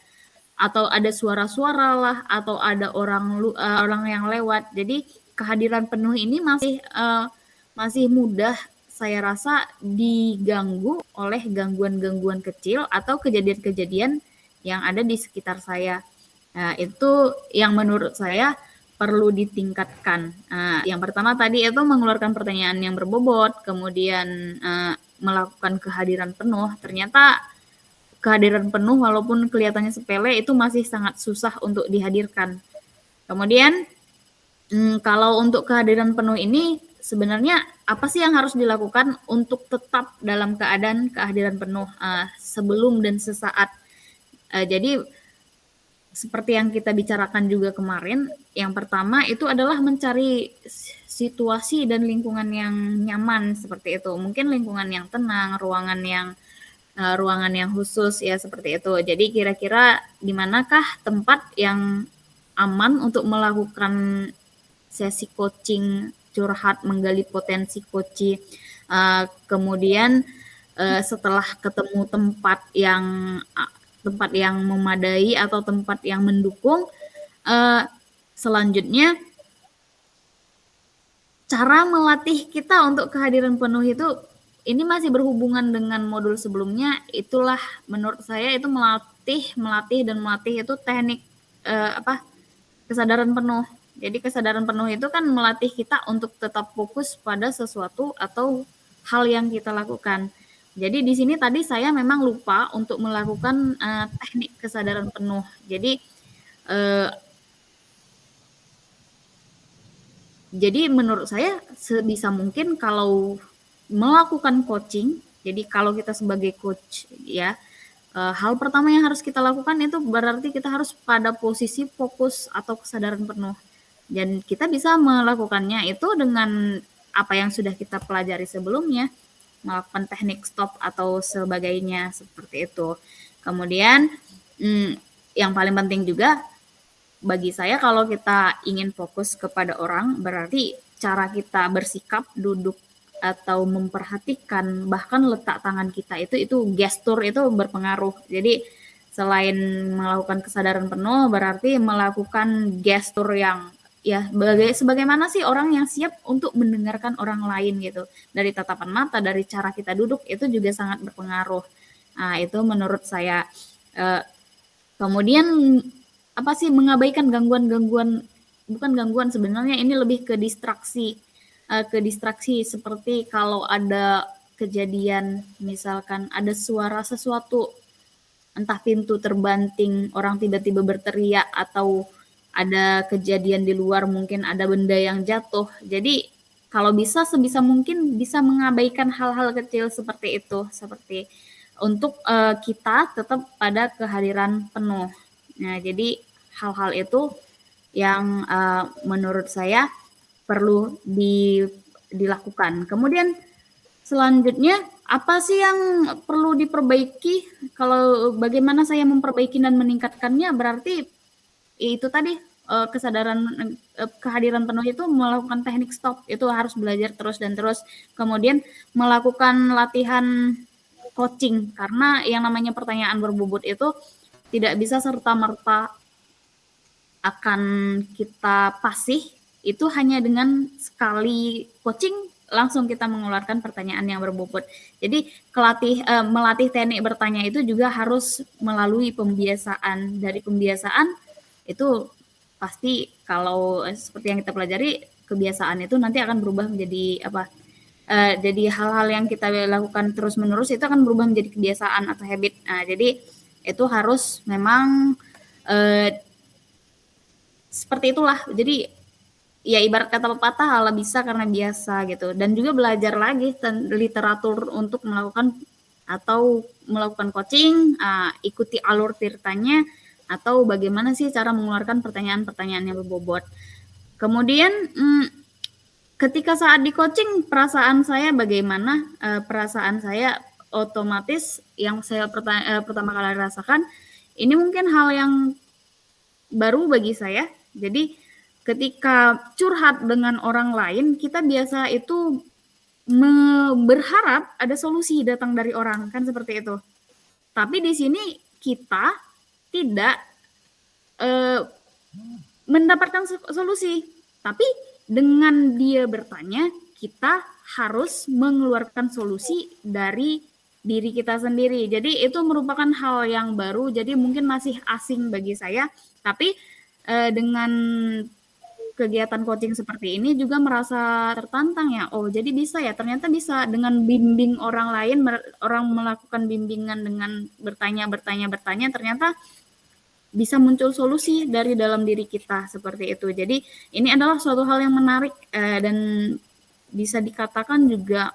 atau ada suara-suara lah, atau ada orang yang lewat. Jadi kehadiran penuh ini masih mudah saya rasa diganggu oleh gangguan-gangguan kecil atau kejadian-kejadian yang ada di sekitar saya. Nah, itu yang menurut saya perlu ditingkatkan. Yang pertama tadi itu mengeluarkan pertanyaan yang berbobot, kemudian melakukan kehadiran penuh. Ternyata kehadiran penuh walaupun kelihatannya sepele itu masih sangat susah untuk dihadirkan. Kemudian kalau untuk kehadiran penuh ini sebenarnya apa sih yang harus dilakukan untuk tetap dalam keadaan kehadiran penuh sebelum dan sesaat. Jadi seperti yang kita bicarakan juga kemarin, yang pertama itu adalah mencari situasi dan lingkungan yang nyaman seperti itu. Mungkin lingkungan yang tenang, ruangan yang khusus ya seperti itu. Jadi kira-kira di manakah tempat yang aman untuk melakukan sesi coaching, curhat, menggali potensi coaching. Kemudian setelah ketemu tempat yang memadai atau tempat yang mendukung, selanjutnya cara melatih kita untuk kehadiran penuh itu ini masih berhubungan dengan modul sebelumnya. Itulah menurut saya itu melatih itu teknik kesadaran penuh. Jadi kesadaran penuh itu kan melatih kita untuk tetap fokus pada sesuatu atau hal yang kita lakukan. Jadi di sini tadi saya memang lupa untuk melakukan teknik kesadaran penuh. Jadi menurut saya sebisa mungkin kalau melakukan coaching, jadi kalau kita sebagai coach ya, hal pertama yang harus kita lakukan itu berarti kita harus pada posisi fokus atau kesadaran penuh. Dan kita bisa melakukannya itu dengan apa yang sudah kita pelajari sebelumnya, melakukan teknik stop atau sebagainya seperti itu. Kemudian yang paling penting juga bagi saya kalau kita ingin fokus kepada orang, berarti cara kita bersikap, duduk atau memperhatikan bahkan letak tangan kita itu gestur itu berpengaruh. Jadi selain melakukan kesadaran penuh berarti melakukan gestur yang ya sebagaimana sih orang yang siap untuk mendengarkan orang lain gitu. Dari tatapan mata, dari cara kita duduk itu juga sangat berpengaruh. Nah, itu menurut saya. Kemudian apa sih mengabaikan gangguan-gangguan, bukan gangguan sebenarnya ini lebih ke distraksi seperti kalau ada kejadian misalkan ada suara sesuatu, entah pintu terbanting, orang tiba-tiba berteriak atau ada kejadian di luar mungkin ada benda yang jatuh. Jadi kalau bisa sebisa mungkin bisa mengabaikan hal-hal kecil seperti itu, seperti untuk kita tetap pada kehadiran penuh. Nah, jadi hal-hal itu yang menurut saya perlu dilakukan. Kemudian selanjutnya apa sih yang perlu diperbaiki? Kalau bagaimana saya memperbaiki dan meningkatkannya berarti itu tadi kehadiran penuh itu melakukan teknik stop, itu harus belajar terus dan terus. Kemudian melakukan latihan coaching karena yang namanya pertanyaan berbobot itu tidak bisa serta-merta akan kita pasih itu hanya dengan sekali coaching langsung kita mengeluarkan pertanyaan yang berbobot. Jadi melatih teknik bertanya itu juga harus melalui pembiasaan. Dari pembiasaan itu pasti kalau seperti yang kita pelajari kebiasaan itu nanti akan berubah menjadi jadi hal-hal yang kita lakukan terus-menerus itu akan berubah menjadi kebiasaan atau habit. Nah, jadi itu harus memang seperti itulah. Jadi ya ibarat kata pepatah ala bisa karena biasa gitu. Dan juga belajar lagi literatur untuk melakukan coaching, ikuti alur ceritanya atau bagaimana sih cara mengeluarkan pertanyaan-pertanyaan yang berbobot. Kemudian ketika saat di coaching perasaan saya bagaimana? Perasaan saya otomatis yang saya pertama kali rasakan ini mungkin hal yang baru bagi saya. Jadi ketika curhat dengan orang lain, kita biasa itu berharap ada solusi datang dari orang, kan seperti itu. Tapi di sini kita tidak mendapatkan solusi, tapi dengan dia bertanya, kita harus mengeluarkan solusi dari diri kita sendiri. Jadi itu merupakan hal yang baru, jadi mungkin masih asing bagi saya, tapi dengan kegiatan coaching seperti ini juga merasa tertantang ya. Oh, jadi bisa ya, ternyata bisa dengan bimbing orang lain, orang melakukan bimbingan dengan bertanya, ternyata bisa muncul solusi dari dalam diri kita seperti itu. Jadi ini adalah suatu hal yang menarik dan bisa dikatakan juga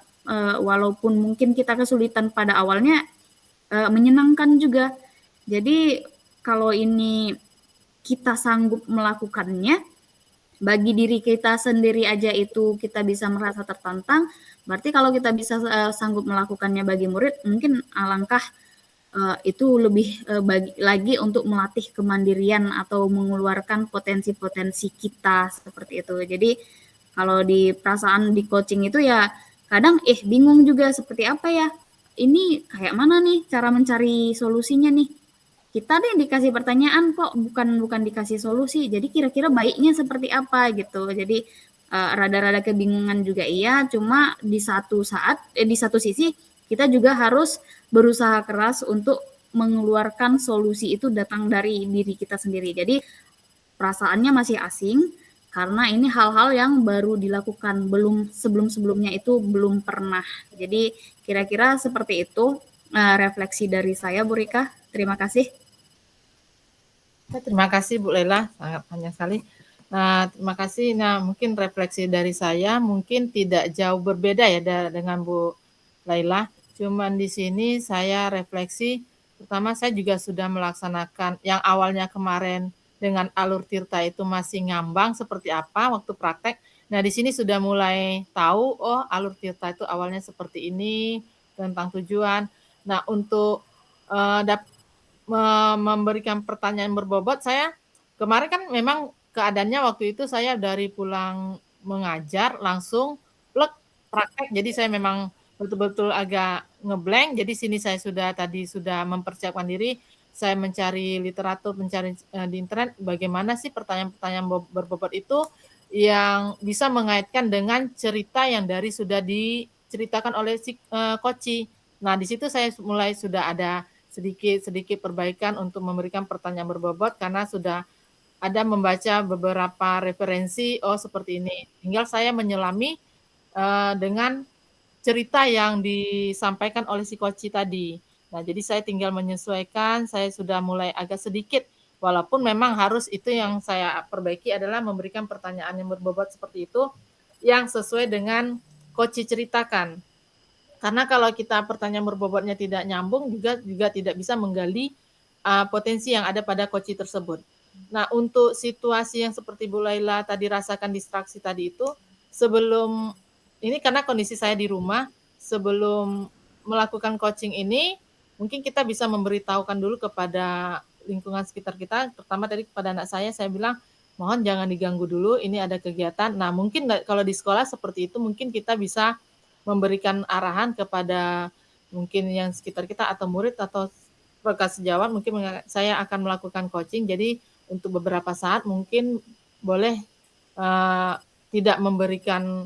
walaupun mungkin kita kesulitan pada awalnya menyenangkan juga. Jadi kalau ini kita sanggup melakukannya, bagi diri kita sendiri aja itu kita bisa merasa tertantang, berarti kalau kita bisa sanggup melakukannya bagi murid, mungkin alangkah itu lebih lagi untuk melatih kemandirian atau mengeluarkan potensi-potensi kita seperti itu. Jadi kalau di perasaan di coaching itu ya kadang bingung juga seperti apa ya, ini kayak mana nih cara mencari solusinya nih. Kita deh dikasih pertanyaan kok bukan dikasih solusi. Jadi kira-kira baiknya seperti apa gitu. Jadi rada-rada kebingungan juga iya, cuma di satu sisi kita juga harus berusaha keras untuk mengeluarkan solusi itu datang dari diri kita sendiri. Jadi perasaannya masih asing karena ini hal-hal yang baru dilakukan, belum sebelum-sebelumnya itu belum pernah. Jadi kira-kira seperti itu refleksi dari saya, Bu Rika. Terima kasih. Terima kasih Bu Lela, sangat panjang sekali. Nah, terima kasih. Nah, mungkin refleksi dari saya mungkin tidak jauh berbeda ya dengan Bu Laila. Cuman di sini saya refleksi, pertama saya juga sudah melaksanakan yang awalnya kemarin dengan alur tirta itu masih ngambang seperti apa waktu praktek. Nah, di sini sudah mulai tahu, oh alur tirta itu awalnya seperti ini, tentang tujuan. Nah, untuk memberikan pertanyaan berbobot, saya kemarin kan memang keadaannya waktu itu saya dari pulang mengajar langsung plek praktek, jadi saya memang betul-betul agak ngeblank. Jadi sini saya sudah mempersiapkan diri, saya mencari literatur, mencari di internet bagaimana sih pertanyaan-pertanyaan berbobot itu yang bisa mengaitkan dengan cerita yang sudah diceritakan oleh si koci. Nah, di situ saya mulai sudah ada sedikit perbaikan untuk memberikan pertanyaan berbobot karena sudah ada membaca beberapa referensi, oh seperti ini. Tinggal saya menyelami dengan cerita yang disampaikan oleh si koci tadi. Nah, jadi saya tinggal menyesuaikan, saya sudah mulai agak sedikit, walaupun memang harus itu yang saya perbaiki adalah memberikan pertanyaan yang berbobot seperti itu, yang sesuai dengan koci ceritakan. Karena kalau kita pertanyaan berbobotnya tidak nyambung juga tidak bisa menggali potensi yang ada pada koci tersebut. Nah, untuk situasi yang seperti Bu Laila tadi rasakan distraksi tadi itu, sebelum ini karena kondisi saya di rumah, sebelum melakukan coaching ini, mungkin kita bisa memberitahukan dulu kepada lingkungan sekitar kita, pertama tadi kepada anak saya bilang, mohon jangan diganggu dulu, ini ada kegiatan. Nah, mungkin kalau di sekolah seperti itu, mungkin kita bisa memberikan arahan kepada mungkin yang sekitar kita atau murid atau rekan sejawat, mungkin saya akan melakukan coaching, jadi untuk beberapa saat mungkin boleh tidak memberikan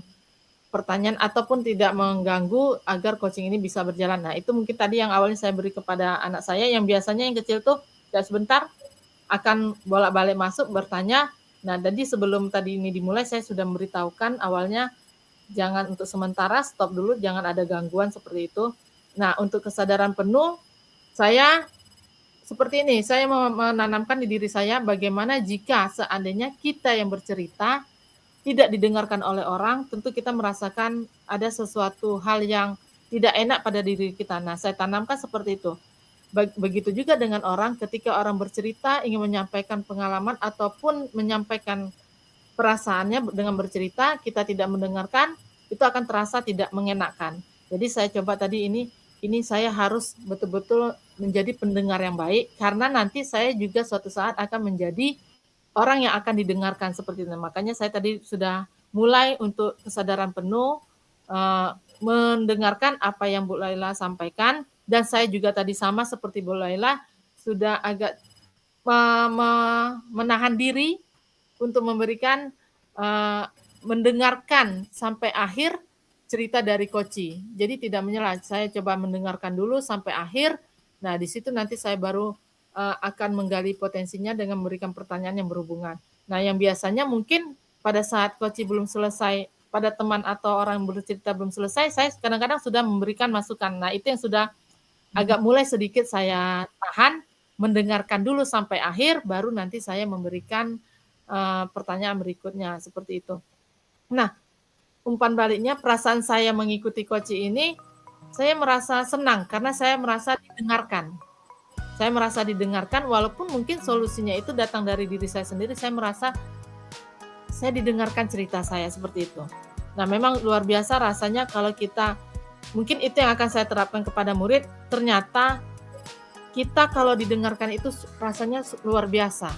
pertanyaan ataupun tidak mengganggu agar coaching ini bisa berjalan. Nah, itu mungkin tadi yang awalnya saya beri kepada anak saya yang biasanya yang kecil tuh tidak sebentar akan bolak-balik masuk bertanya. Nah, jadi sebelum tadi ini dimulai saya sudah memberitahukan awalnya jangan untuk sementara stop dulu, jangan ada gangguan seperti itu. Nah, untuk kesadaran penuh, saya seperti ini, saya menanamkan di diri saya bagaimana jika seandainya kita yang bercerita tidak didengarkan oleh orang, tentu kita merasakan ada sesuatu hal yang tidak enak pada diri kita. Nah, saya tanamkan seperti itu. Begitu juga dengan orang, ketika orang bercerita ingin menyampaikan pengalaman ataupun menyampaikan perasaannya dengan bercerita, kita tidak mendengarkan, itu akan terasa tidak mengenakan. Jadi saya coba tadi ini saya harus betul-betul menjadi pendengar yang baik, karena nanti saya juga suatu saat akan menjadi orang yang akan didengarkan seperti itu. Makanya saya tadi sudah mulai untuk kesadaran penuh, mendengarkan apa yang Bu Laila sampaikan, dan saya juga tadi sama seperti Bu Laila, sudah agak menahan diri untuk memberikan, mendengarkan sampai akhir cerita dari Koci. Jadi tidak menyerah, saya coba mendengarkan dulu sampai akhir, nah di situ nanti saya baru, akan menggali potensinya dengan memberikan pertanyaan yang berhubungan. Nah yang biasanya mungkin pada saat Koci belum selesai, pada teman atau orang yang bercerita belum selesai, saya kadang-kadang sudah memberikan masukan. Nah itu yang sudah agak mulai sedikit saya tahan, mendengarkan dulu sampai akhir, baru nanti saya memberikan, pertanyaan berikutnya, seperti itu. Nah, umpan baliknya perasaan saya mengikuti Koci ini, saya merasa senang karena saya merasa didengarkan. Saya merasa didengarkan walaupun mungkin solusinya itu datang dari diri saya sendiri, saya merasa saya didengarkan cerita saya, seperti itu. Nah, memang luar biasa rasanya kalau kita mungkin itu yang akan saya terapkan kepada murid, ternyata kita kalau didengarkan itu rasanya luar biasa.